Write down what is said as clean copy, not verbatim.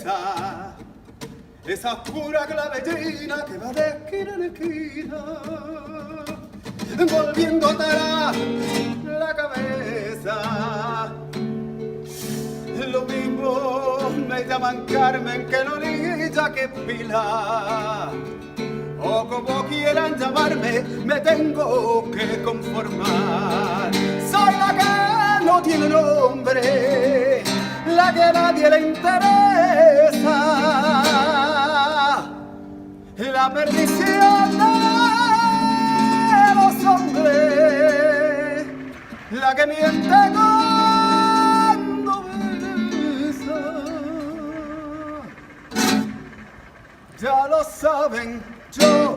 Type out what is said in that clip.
cabeza, esa pura clavellina que va de esquina en esquina, volviendo a tarar la cabeza. Lo mismo me llaman Carmen que Lolita que Pilar, o como quieran llamarme, me tengo que conformar. Soy la que no tiene nombre, la que a nadie le interesa, la perdición de los hombres, la que miente cuando besa. Ya lo saben, yo